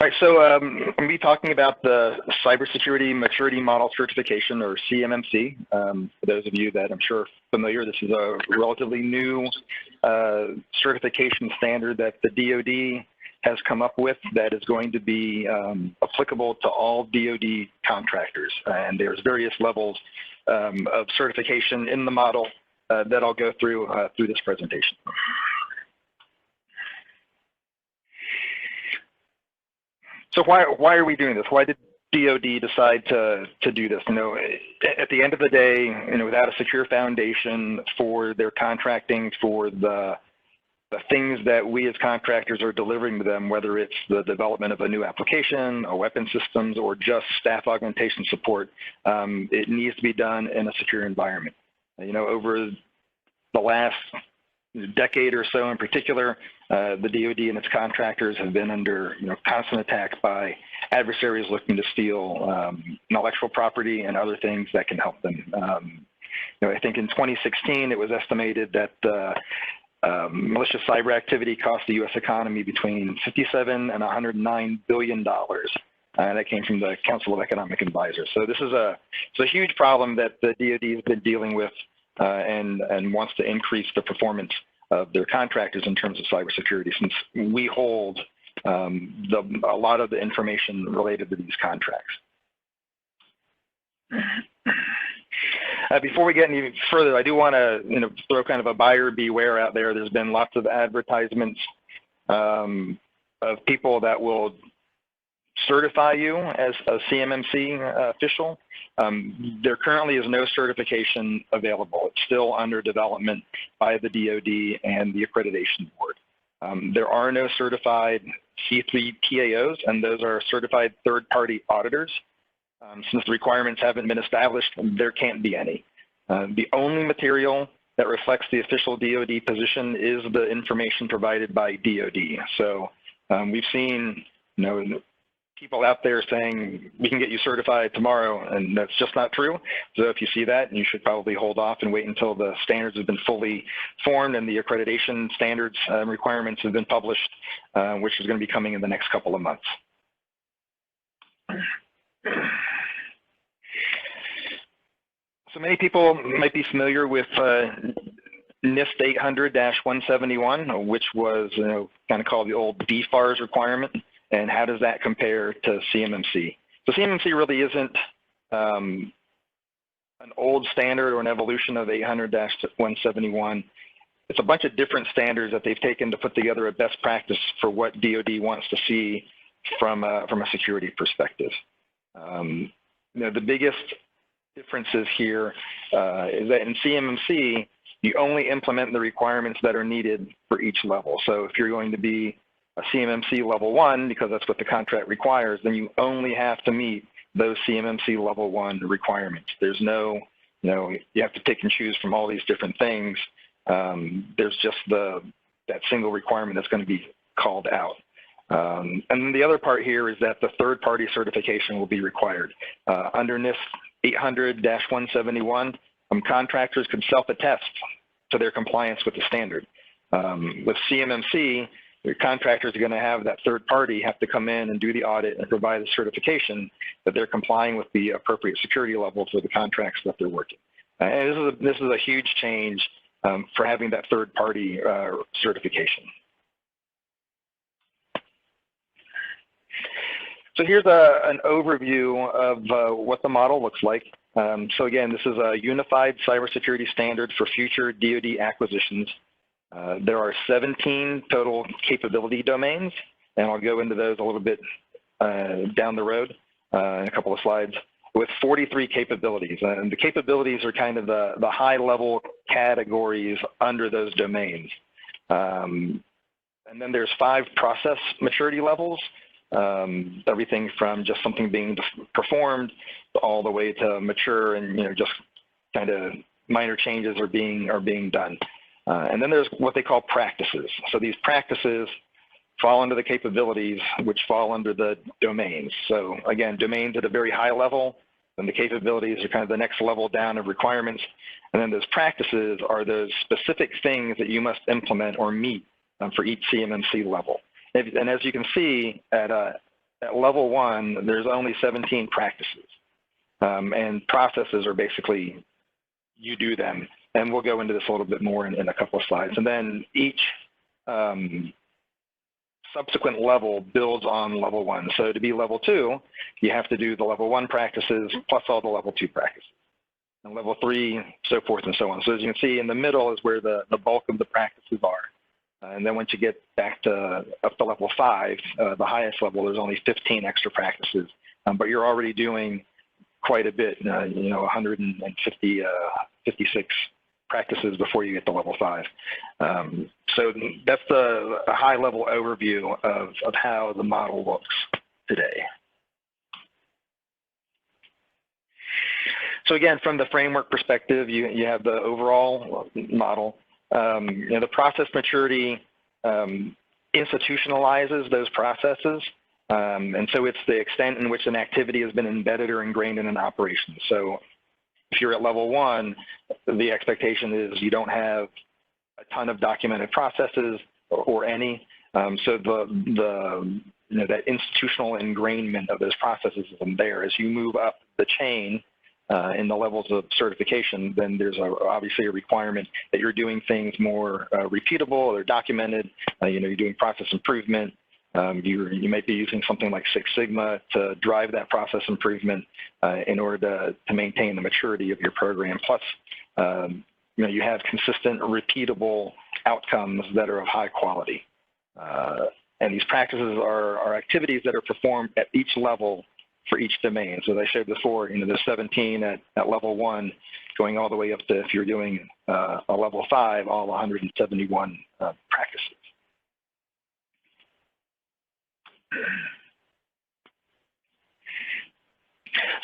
All right, so I'm going to be talking about the Cybersecurity Maturity Model Certification, or CMMC. For those of you that I'm sure are familiar, this is a relatively new certification standard that the DoD has come up with that is going to be applicable to all DoD contractors. And there's various levels of certification in the model that I'll go through through this presentation. So why are we doing this? Why did DoD decide to do this? You know, at the end of the day, you know, without a secure foundation for their contracting, for the things that we as contractors are delivering to them, whether it's the development of a new application, or weapon systems, or just staff augmentation support, it needs to be done in a secure environment. You know, over the last decade or so in particular, the DoD and its contractors have been under constant attack by adversaries looking to steal intellectual property and other things that can help them. I think in 2016 it was estimated that malicious cyber activity cost the U.S. economy between $57 and $109 billion. That came from the Council of Economic Advisors. So this is a huge problem that the DoD has been dealing with and wants to increase the performance of their contractors in terms of cybersecurity, since we hold a lot of the information related to these contracts. Before we get any further, I do want to throw kind of a buyer beware out there. There's been lots of advertisements of people that will certify you as a CMMC official. There currently is no certification available. It's still under development by the DoD and the accreditation board. There are no certified C3 TAOs, and those are certified third-party auditors. Since the requirements haven't been established, there can't be any. The only material that reflects the official DoD position is the information provided by DoD. So we've seen, people out there saying we can get you certified tomorrow, and that's just not true. So if you see that, you should probably hold off and wait until the standards have been fully formed and the accreditation standards requirements have been published, which is going to be coming in the next couple of months. So many people might be familiar with NIST 800-171, which was kind of called the old DFARS requirement. And how does that compare to CMMC? So CMMC really isn't an old standard or an evolution of 800-171. It's a bunch of different standards that they've taken to put together a best practice for what DoD wants to see from a security perspective. The biggest differences here is that in CMMC, you only implement the requirements that are needed for each level. So if you're going to be a CMMC level 1, because that's what the contract requires, then you only have to meet those CMMC level 1 requirements. There's no, you have to pick and choose from all these different things. There's just that single requirement that's going to be called out. And then the other part here is that the third-party certification will be required. Under NIST 800-171, contractors could self-attest to their compliance with the standard. With CMMC, your contractors are going to have that third party have to come in and do the audit and provide the certification that they're complying with the appropriate security levels for the contracts that they're working. And this is a huge change for having that third party certification. So here's an overview of what the model looks like. So again, this is a unified cybersecurity standard for future DoD acquisitions. There are 17 total capability domains, and I'll go into those a little bit down the road in a couple of slides, with 43 capabilities. And the capabilities are kind of the high-level categories under those domains. And then there's 5 process maturity levels, everything from just something being performed all the way to mature and just kind of minor changes are being done. And then there's what they call practices. So these practices fall under the capabilities, which fall under the domains. So again, domains at a very high level, and the capabilities are kind of the next level down of requirements. And then those practices are those specific things that you must implement or meet for each CMMC level. And as you can see, at at level 1, there's only 17 practices. And processes are basically, you do them. And we'll go into this a little bit more in a couple of slides. And then each subsequent level builds on level 1. So to be level 2, you have to do the level 1 practices plus all the level 2 practices. And level 3, so forth and so on. So as you can see, in the middle is where the bulk of the practices are. And then once you get back to up to level 5, the highest level, there's only 15 extra practices. But you're already doing quite a bit, 156 practices before you get to level 5. So that's a high-level overview of how the model looks today. So again, from the framework perspective, you have the overall model. The process maturity institutionalizes those processes. And so it's the extent in which an activity has been embedded or ingrained in an operation. So if you're at level 1, the expectation is you don't have a ton of documented processes or any. So that institutional ingrainment of those processes isn't there. As you move up the chain in the levels of certification, then there's obviously a requirement that you're doing things more repeatable or documented. You're doing process improvement. You might be using something like Six Sigma to drive that process improvement in order to maintain the maturity of your program. Plus, you have consistent, repeatable outcomes that are of high quality. And these practices are activities that are performed at each level for each domain. So as I showed before, there's 17 at level 1, going all the way up to, if you're doing a level 5, all 171 practices.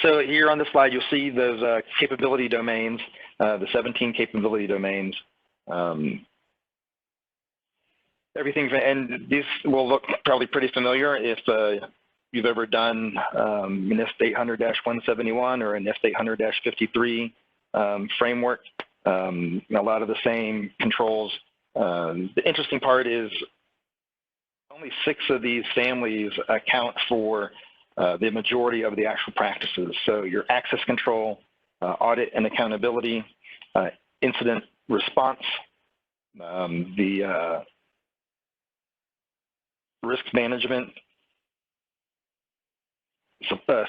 So here on this slide, you'll see those capability domains, the 17 capability domains. Everything, and these will look probably pretty familiar if you've ever done an NIST 800-171 or an NIST 800-53 framework. A lot of the same controls. The interesting part is only 6 of these families account for the majority of the actual practices. So your access control, audit and accountability, incident response, the risk management,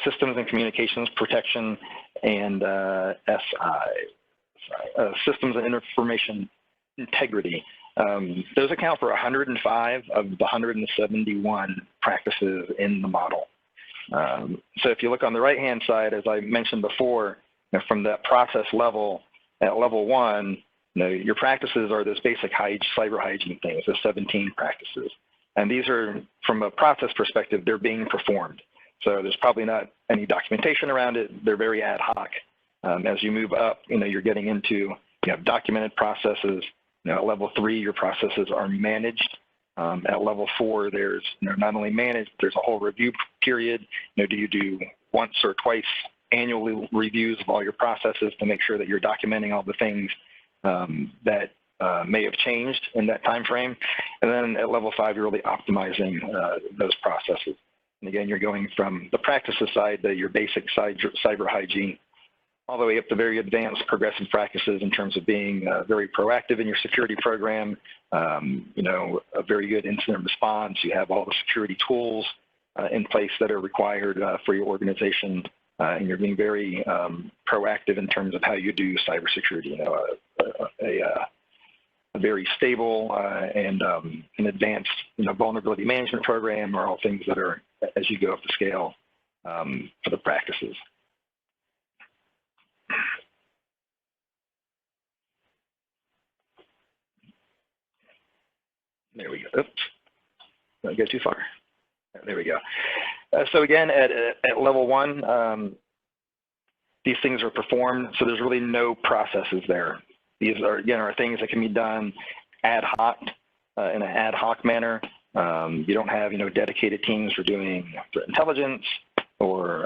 systems and communications protection, and systems and information integrity. Those account for 105 of the 171 practices in the model. So if you look on the right-hand side, as I mentioned before, from that process level, at level 1, your practices are those basic cyber hygiene things, the 17 practices. And these are, from a process perspective, they're being performed. So there's probably not any documentation around it. They're very ad hoc. As you move up, you're getting into documented processes. At level 3, your processes are managed. At level 4, there's not only managed, there's a whole review period. Do you do once or twice annual reviews of all your processes to make sure that you're documenting all the things that may have changed in that time frame? And then at level 5, you're really optimizing those processes. And again, you're going from the practices side to your basic cyber hygiene, all the way up to very advanced progressive practices in terms of being very proactive in your security program, a very good incident response. You have all the security tools in place that are required for your organization, and you're being very proactive in terms of how you do cybersecurity. A very stable and an advanced vulnerability management program are all things that are, as you go up the scale for the practices. There we go. Oops, did I go too far? There we go. So again, at level 1, these things are performed, so there's really no processes there. These are, again, are things that can be done ad hoc, in an ad hoc manner. You don't have, dedicated teams for doing threat intelligence or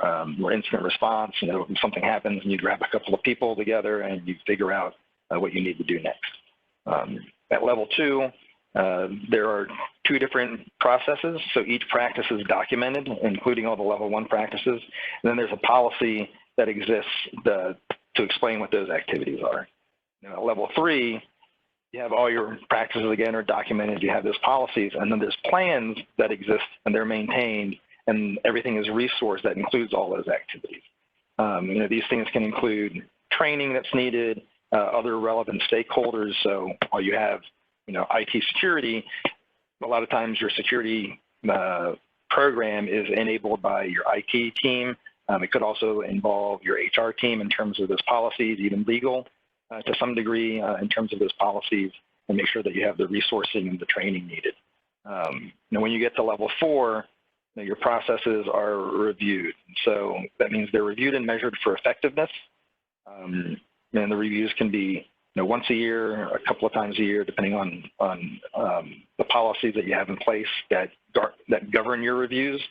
incident response. If something happens and you grab a couple of people together and you figure out what you need to do next. At level 2, there are 2 different processes. So each practice is documented, including all the level 1 practices. And then there's a policy that exists to explain what those activities are. Now, at level 3, you have all your practices again are documented, you have those policies, and then there's plans that exist and they're maintained, and everything is resourced that includes all those activities. These things can include training that's needed, other relevant stakeholders. So while you have, IT security, a lot of times your security program is enabled by your IT team. It could also involve your HR team in terms of those policies, even legal to some degree in terms of those policies, and make sure that you have the resourcing and the training needed. When you get to level 4, your processes are reviewed. So that means they're reviewed and measured for effectiveness. And the reviews can be once a year, a couple of times a year, depending on the policies that you have in place that govern your reviews.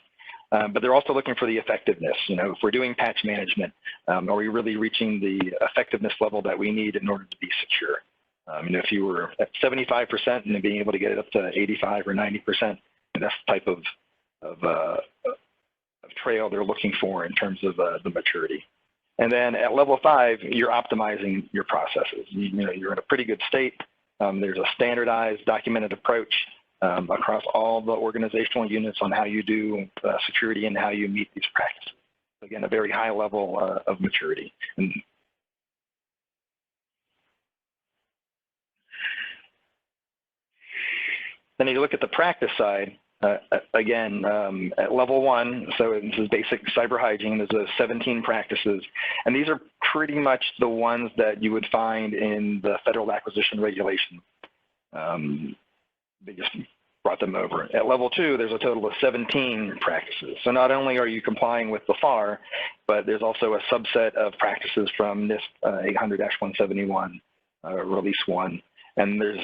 But they're also looking for the effectiveness. If we're doing patch management, are we really reaching the effectiveness level that we need in order to be secure? If you were at 75% and being able to get it up to 85 or 90%, that's the type of trail they're looking for in terms of the maturity. And then at level 5, you're optimizing your processes. You're in a pretty good state. There's a standardized, documented approach across all the organizational units on how you do security and how you meet these practices. Again, a very high level of maturity. And then you look at the practice side, again, at level 1, so this is basic cyber hygiene, there's 17 practices, and these are pretty much the ones that you would find in the Federal Acquisition Regulation. They just brought them over. At level 2, there's a total of 17 practices. So not only are you complying with the FAR, but there's also a subset of practices from NIST 800-171, Release 1. And there's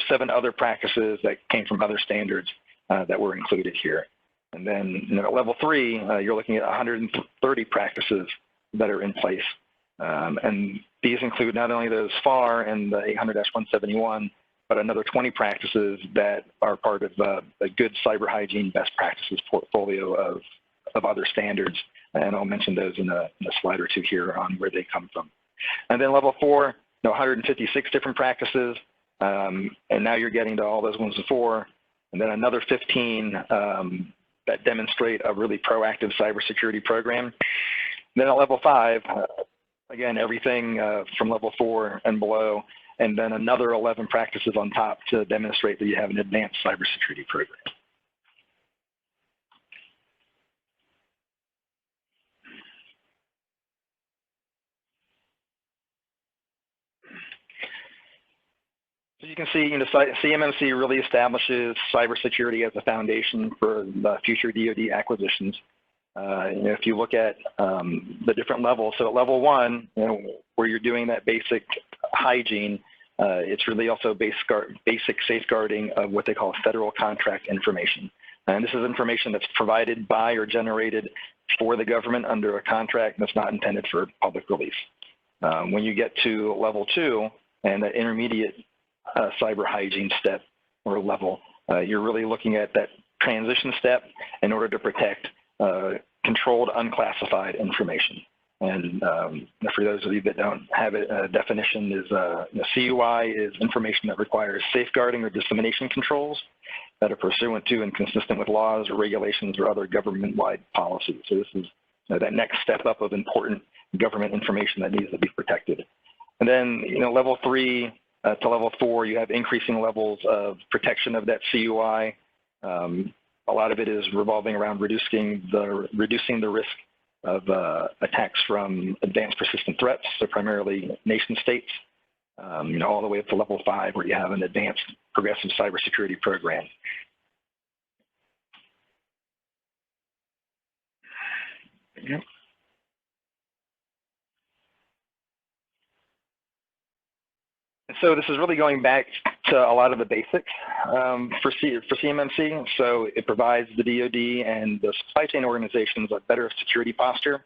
7 other practices that came from other standards that were included here. And then at level 3, you're looking at 130 practices that are in place. And these include not only those FAR and the 800-171, but another 20 practices that are part of a good cyber hygiene best practices portfolio of other standards. And I'll mention those in a slide or two here on where they come from. And then level 4, 156 different practices, and now you're getting to all those ones before, and then another 15 that demonstrate a really proactive cybersecurity program. Then at level 5, again, everything from level 4 and below, and then another 11 practices on top to demonstrate that you have an advanced cybersecurity program. So you can see, CMMC really establishes cybersecurity as a foundation for the future DoD acquisitions. If you look at the different levels, so at level 1, where you're doing that basic hygiene, it's really also basic safeguarding of what they call federal contract information. And this is information that's provided by or generated for the government under a contract that's not intended for public release. When you get to level 2 and the intermediate cyber hygiene step or level, you're really looking at that transition step in order to protect controlled unclassified information. And for those of you that don't have it, a definition is CUI is information that requires safeguarding or dissemination controls that are pursuant to and consistent with laws or regulations or other government-wide policies. So this is that next step up of important government information that needs to be protected. And then, level 3 to level 4, you have increasing levels of protection of that CUI. A lot of it is revolving around reducing the risk of attacks from advanced persistent threats, so primarily nation states, all the way up to level 5, where you have an advanced progressive cybersecurity program. Yep. So this is really going back to a lot of the basics for CMMC. So it provides the DoD and the supply chain organizations a better security posture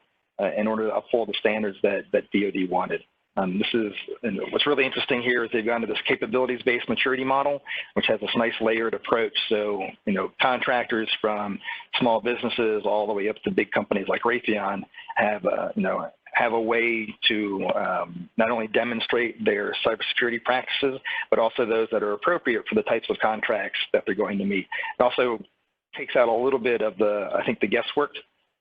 in order to uphold the standards that DoD wanted. And what's really interesting here is they've gone to this capabilities-based maturity model, which has this nice layered approach. So, contractors from small businesses all the way up to big companies like Raytheon have a way to not only demonstrate their cybersecurity practices, but also those that are appropriate for the types of contracts that they're going to meet. It also takes out a little bit of the guesswork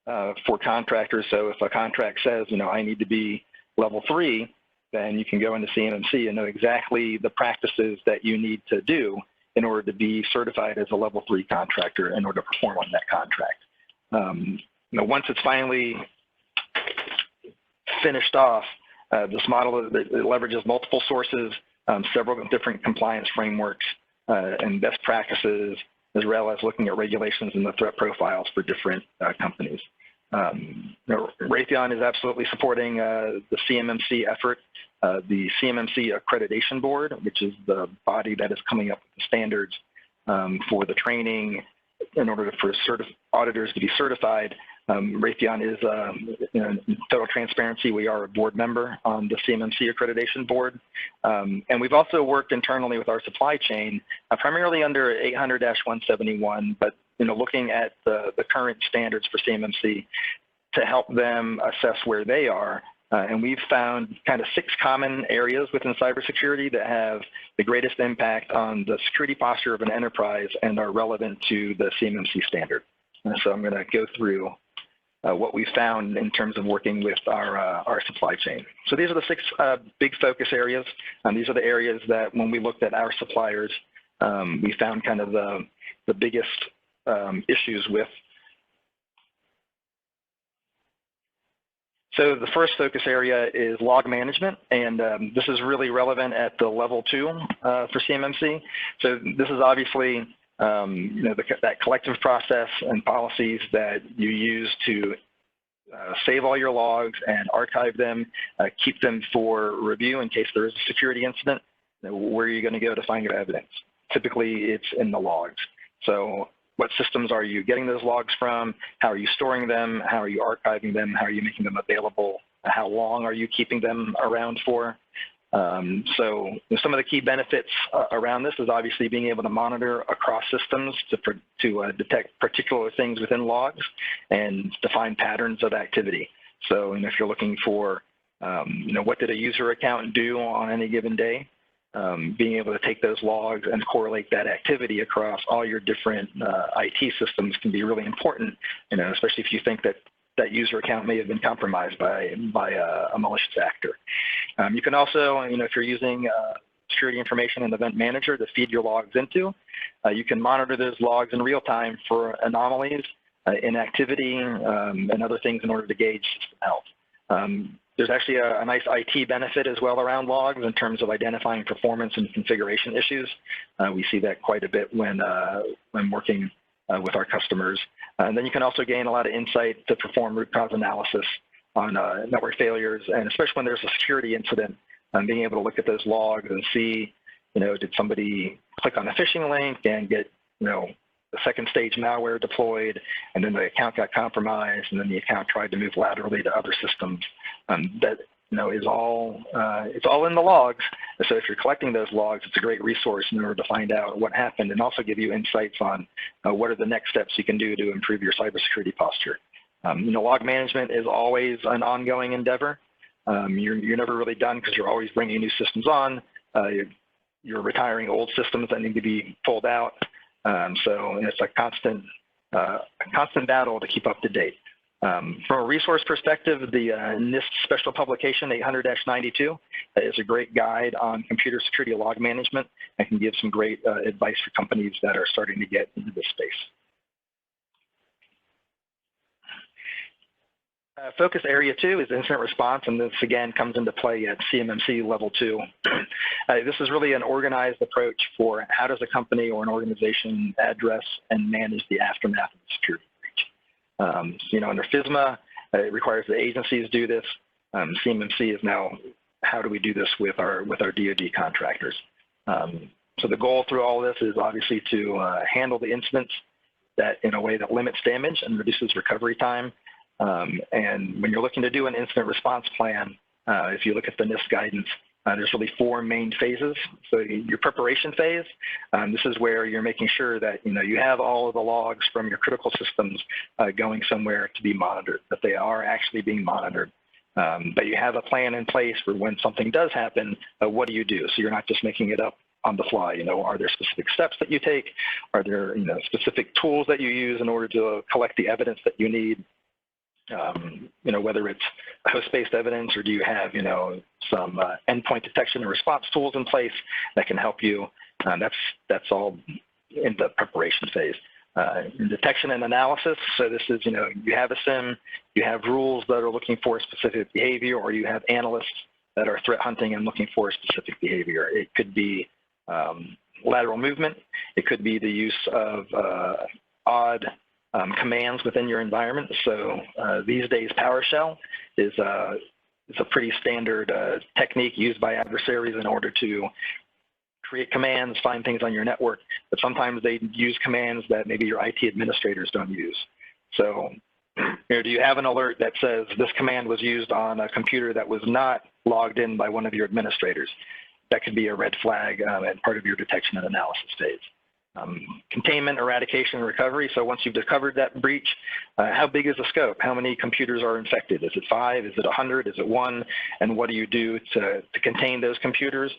for contractors. So if a contract says, I need to be level 3, then you can go into CMMC and know exactly the practices that you need to do in order to be certified as a level 3 contractor in order to perform on that contract. Once it's finally finished off, this model it leverages multiple sources, several different compliance frameworks and best practices, as well as looking at regulations and the threat profiles for different companies. Raytheon is absolutely supporting the CMMC effort. The CMMC Accreditation Board, which is the body that is coming up with the standards for the training in order for auditors to be certified. Raytheon is, in total transparency, we are a board member on the CMMC Accreditation Board. And we've also worked internally with our supply chain, primarily under 800-171, but looking at the current standards for CMMC to help them assess where they are. And we've found kind of 6 common areas within cybersecurity that have the greatest impact on the security posture of an enterprise and are relevant to the CMMC standard. And so I'm going to go through what we found in terms of working with our supply chain. So these are the 6 big focus areas. These are the areas that when we looked at our suppliers, we found kind of the biggest issues with. So the first focus area is log management, and this is really relevant at the level 2 for CMMC. So this is obviously that collective process and policies that you use to save all your logs and archive them, keep them for review in case there is a security incident. Where are you going to go to find your evidence? Typically, it's in the logs. So what systems are you getting those logs from? How are you storing them? How are you archiving them? How are you making them available? How long are you keeping them around for? So some of the key benefits around this is obviously being able to monitor across systems to detect particular things within logs and define patterns of activity. So if you're looking for, what did a user account do on any given day? Being able to take those logs and correlate that activity across all your different IT systems can be really important, especially if you think that that user account may have been compromised by a malicious actor. You can also, if you're using security information and event manager to feed your logs into, you can monitor those logs in real time for anomalies, inactivity, and other things in order to gauge system health. There's actually a nice IT benefit as well around logs in terms of identifying performance and configuration issues. We see that quite a bit when working with our customers. And then you can also gain a lot of insight to perform root cause analysis on network failures, and especially when there's a security incident, being able to look at those logs and see, did somebody click on a phishing link and get, the second stage malware deployed, and then the account got compromised, and then the account tried to move laterally to other systems. That is all it's all in the logs. So if you're collecting those logs, it's a great resource in order to find out what happened and also give you insights on what are the next steps you can do to improve your cybersecurity posture. Log management is always an ongoing endeavor. You're never really done because you're always bringing new systems on. You're retiring old systems that need to be pulled out. So it's a constant battle to keep up to date. From a resource perspective, the NIST special publication 800-92 is a great guide on computer security log management and can give some great advice for companies that are starting to get into this space. Focus area 2 is incident response, and this again comes into play at CMMC level 2. This is really an organized approach for how does a company or an organization address and manage the aftermath of the security breach. Under FISMA, it requires the agencies do this. CMMC is now, how do we do this with our DoD contractors? So the goal through all this is obviously to handle the incidents that in a way that limits damage and reduces recovery time. And when you're looking to do an incident response plan, If you look at the NIST guidance, there's really 4 main phases. So your preparation phase, this is where you're making sure that you have all of the logs from your critical systems going somewhere to be monitored, that they are actually being monitored. But you have a plan in place for when something does happen, what do you do? So you're not just making it up on the fly. Are there specific steps that you take? Are there specific tools that you use in order to collect the evidence that you need? Whether it's host-based evidence, or do you have, some endpoint detection and response tools in place that can help you? That's all in the preparation phase. Detection and analysis. So this is, you have a SIM, you have rules that are looking for specific behavior, or you have analysts that are threat hunting and looking for specific behavior. It could be lateral movement. It could be the use of odd commands within your environment. So these days, PowerShell is a pretty standard technique used by adversaries in order to create commands, find things on your network, but sometimes they use commands that maybe your IT administrators don't use. So do you have an alert that says this command was used on a computer that was not logged in by one of your administrators? That could be a red flag and part of your detection and analysis phase. Containment, eradication, and recovery. So once you've discovered that breach, how big is the scope? How many computers are infected? Is it 5? Is it 100? Is it 1? And what do you do to contain those computers,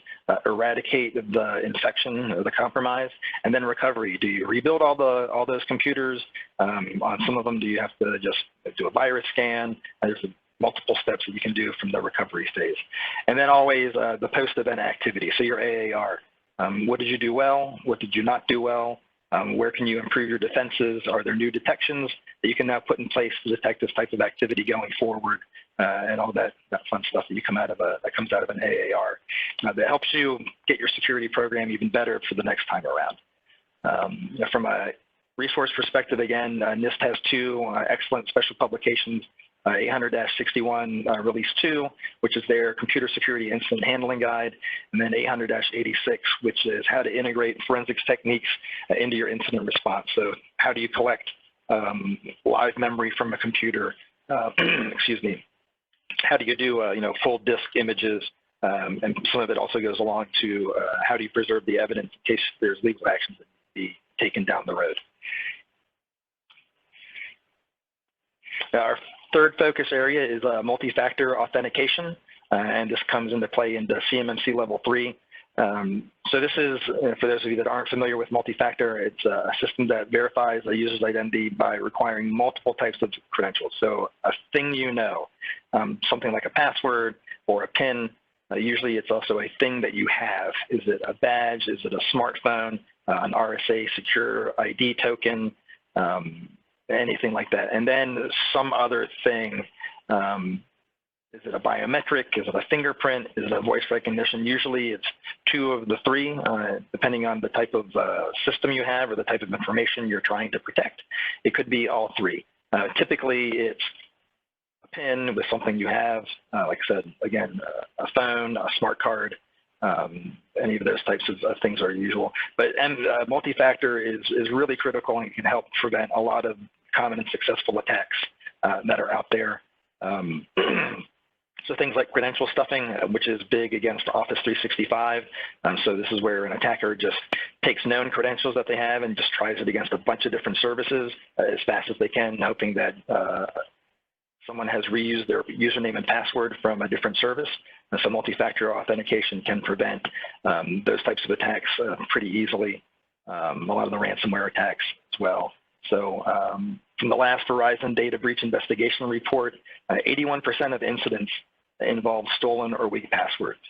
eradicate the infection or the compromise? And then recovery. Do you rebuild all those computers? On some of them, do you have to just do a virus scan? There's multiple steps that you can do from the recovery phase. And then always the post-event activity. So your AAR. What did you do well? What did you not do well? Where can you improve your defenses? Are there new detections that you can now put in place to detect this type of activity going forward? And all that fun stuff that comes out of an AAR that helps you get your security program even better for the next time around. From a resource perspective, again, NIST has 2 excellent special publications. 800-61 Release 2, which is their Computer Security Incident Handling Guide, and then 800-86, which is how to integrate forensics techniques into your incident response. So how do you collect live memory from a computer? Excuse me. How do you do full disk images? And some of it also goes along to how do you preserve the evidence in case there's legal actions that need to be taken down the road. Now, our third focus area is multi-factor authentication, and this comes into play into CMMC Level 3. So this is, for those of you that aren't familiar with multi-factor, it's a system that verifies a user's identity by requiring multiple types of credentials. So a thing something like a password or a PIN, usually it's also a thing that you have. Is it a badge? Is it a smartphone, an RSA secure ID token? Anything like that. And then some other thing, is it a biometric? Is it a fingerprint? Is it a voice recognition? Usually it's 2 of the 3, depending on the type of system you have or the type of information you're trying to protect. It could be all 3. Typically it's a PIN with something you have, like I said, again, a phone, a smart card, any of those types of things are usual. But multi-factor is really critical and can help prevent a lot of common and successful attacks that are out there. So things like credential stuffing, which is big against Office 365. So this is where an attacker just takes known credentials that they have and just tries it against a bunch of different services as fast as they can, hoping that someone has reused their username and password from a different service. And so multi-factor authentication can prevent those types of attacks pretty easily. A lot of the ransomware attacks as well. So from the last Verizon data breach investigation report, 81% of incidents involve stolen or weak passwords.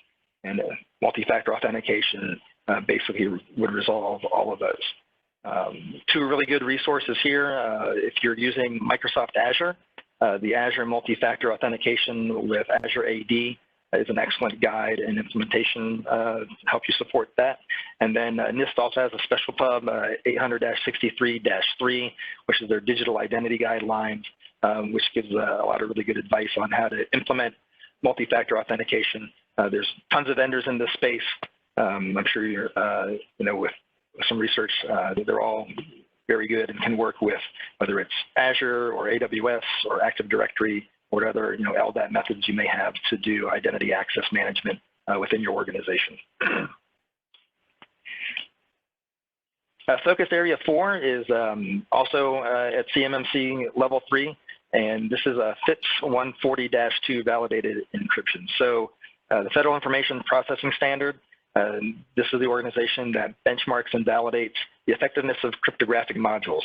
And multi-factor authentication basically would resolve all of those. 2 really good resources here. If you're using Microsoft Azure, the Azure multi-factor authentication with Azure AD is an excellent guide and implementation to help you support that. And then NIST also has a special pub, 800-63-3, which is their digital identity guidelines, which gives a lot of really good advice on how to implement multi-factor authentication. There's tons of vendors in this space. I'm sure you're, with some research, they're all very good and can work with, whether it's Azure or AWS or Active Directory, or other LDAP methods you may have to do identity access management within your organization. Focus area 4 is also at CMMC level 3, and this is a FIPS 140-2 validated encryption. So the Federal Information Processing Standard, this is the organization that benchmarks and validates the effectiveness of cryptographic modules.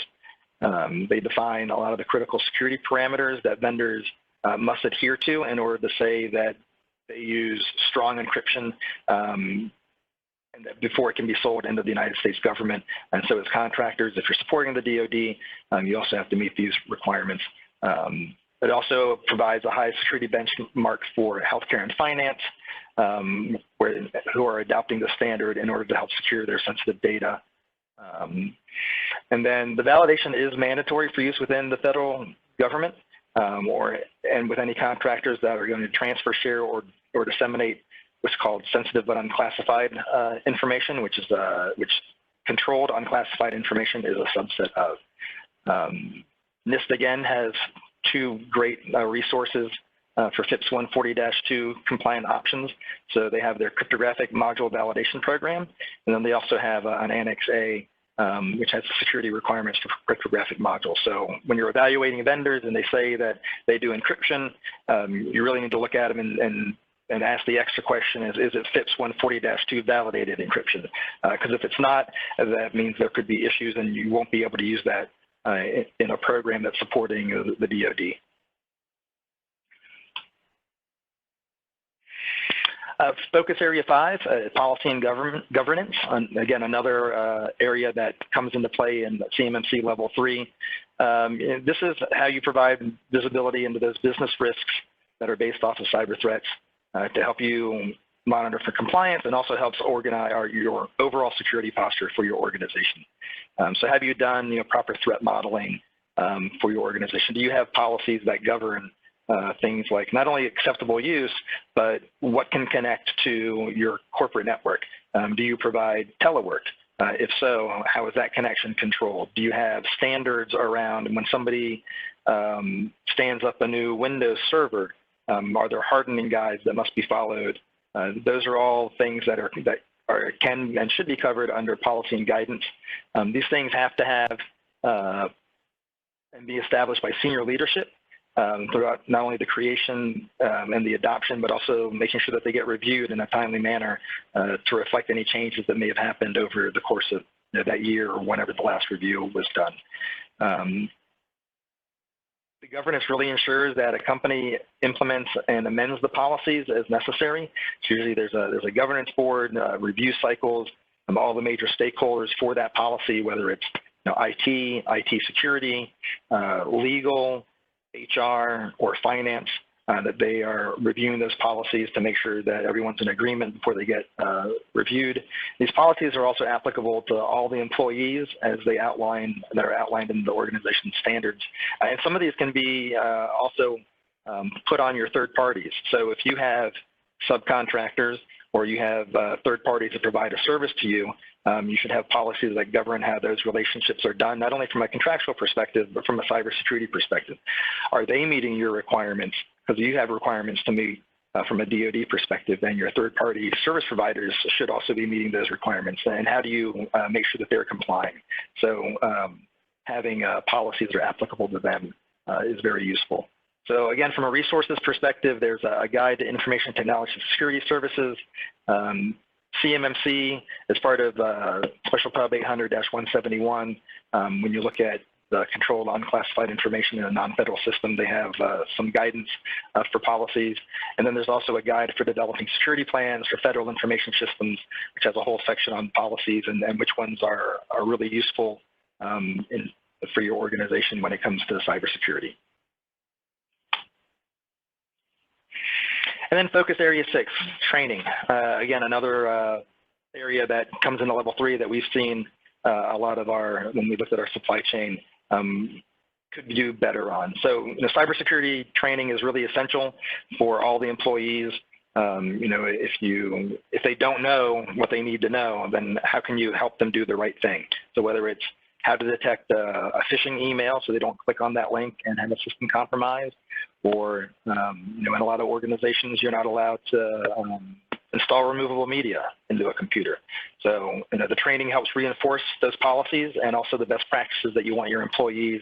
They define a lot of the critical security parameters that vendors must adhere to in order to say that they use strong encryption and before it can be sold into the United States government. And so as contractors, if you're supporting the DoD, you also have to meet these requirements. It also provides a high security benchmark for healthcare and finance, who are adopting the standard in order to help secure their sensitive data. And then the validation is mandatory for use within the federal government and with any contractors that are going to transfer, share, or disseminate what's called sensitive but unclassified information, which controlled unclassified information is a subset of. NIST again has 2 great resources for FIPS 140-2 compliant options. So they have their cryptographic module validation program, and then they also have an Annex A, which has security requirements for cryptographic modules. So when you're evaluating vendors and they say that they do encryption, you really need to look at them and ask the extra question is it FIPS 140-2 validated encryption? Because if it's not, that means there could be issues and you won't be able to use that in a program that's supporting the DoD. Focus area 5, policy and governance. Again, another area that comes into play in CMMC level 3. This is how you provide visibility into those business risks that are based off of cyber threats to help you monitor for compliance, and also helps organize your overall security posture for your organization. So have you done proper threat modeling for your organization? Do you have policies that govern things like not only acceptable use, but what can connect to your corporate network? Do you provide telework? If so, how is that connection controlled? Do you have standards around when somebody stands up a new Windows server? Are there hardening guides that must be followed? Those are all things that can and should be covered under policy and guidance. These things have to have and be established by senior leadership throughout not only the creation and the adoption, but also making sure that they get reviewed in a timely manner to reflect any changes that may have happened over the course of that year or whenever the last review was done. The governance really ensures that a company implements and amends the policies as necessary. So usually there's a governance board, review cycles, all the major stakeholders for that policy, whether it's IT security, legal, HR, or finance, that they are reviewing those policies to make sure that everyone's in agreement before they get reviewed. These policies are also applicable to all the employees as they that are outlined in the organization's standards. And some of these can be also put on your third parties. So if you have subcontractors or you have third parties that provide a service to you, you should have policies that govern how those relationships are done, not only from a contractual perspective, but from a cybersecurity perspective. Are they meeting your requirements? Because you have requirements to meet from a DoD perspective, then your third-party service providers should also be meeting those requirements. And how do you make sure that they're complying? So having policies that are applicable to them is very useful. So again, from a resources perspective, there's a guide to information technology and security services. CMMC is part of Special Pub 800-171. When you look at the controlled unclassified information in a non-federal system, they have some guidance for policies. And then there's also a guide for developing security plans for federal information systems, which has a whole section on policies and which ones are really useful for your organization when it comes to cybersecurity. And then focus area 6, training. Again, another area that comes into level 3 that we've seen a lot of when we looked at our supply chain, could do better on. So cybersecurity training is really essential for all the employees. If they don't know what they need to know, then how can you help them do the right thing? So whether it's how to detect a phishing email so they don't click on that link and have a system compromised, or in a lot of organizations, you're not allowed to install removable media into a computer. So the training helps reinforce those policies and also the best practices that you want your employees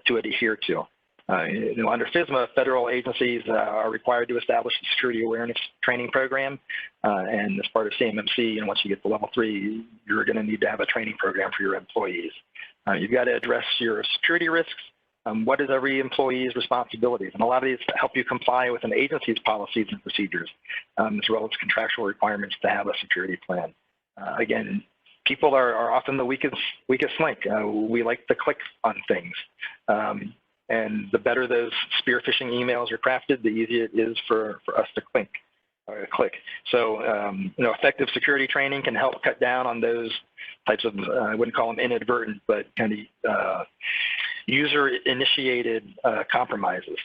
to adhere to. Under FISMA, federal agencies are required to establish a security awareness training program, and as part of CMMC, once you get to level 3, you're going to need to have a training program for your employees. You've got to address your security risks. What is every employee's responsibilities? And a lot of these help you comply with an agency's policies and procedures, as well as contractual requirements to have a security plan. Again, people are often the weakest link. We like to click on things. And the better those spear phishing emails are crafted, the easier it is for us to click. So, effective security training can help cut down on those types of, I wouldn't call them inadvertent, but kind of user-initiated compromises.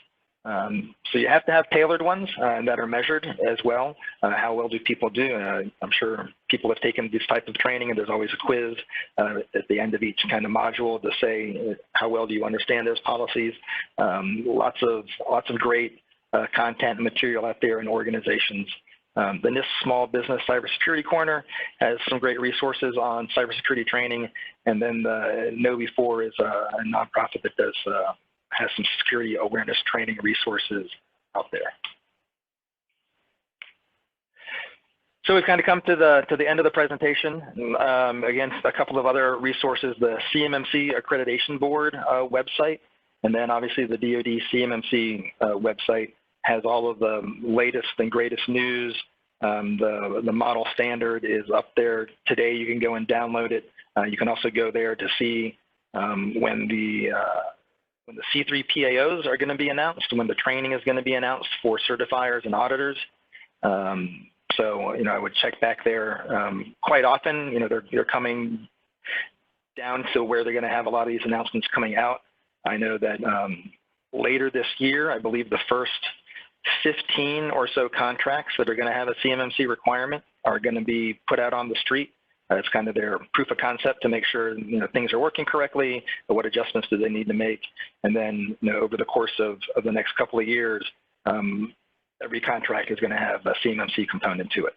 So you have to have tailored ones that are measured as well. How well do people do? I'm sure people have taken this type of training, and there's always a quiz at the end of each kind of module to say how well do you understand those policies. Lots of great content and material out there in organizations. The NIST Small Business Cybersecurity Corner has some great resources on cybersecurity training, and then the KnowBe4 is a nonprofit that has some security awareness training resources out there. So we've kind of come to the end of the presentation. Again, a couple of other resources: the CMMC Accreditation Board website, and then obviously the DoD CMMC website has all of the latest and greatest news. The model standard is up there today. You can go and download it. You can also go there to see when the C3 PAOs are going to be announced, when the training is going to be announced for certifiers and auditors. So, I would check back there quite often. They're coming down to where they're going to have a lot of these announcements coming out. I know that later this year, I believe the first 15 or so contracts that are going to have a CMMC requirement are going to be put out on the street. It's kind of their proof of concept to make sure things are working correctly, or what adjustments do they need to make. And then over the course of the next couple of years, every contract is going to have a CMMC component to it.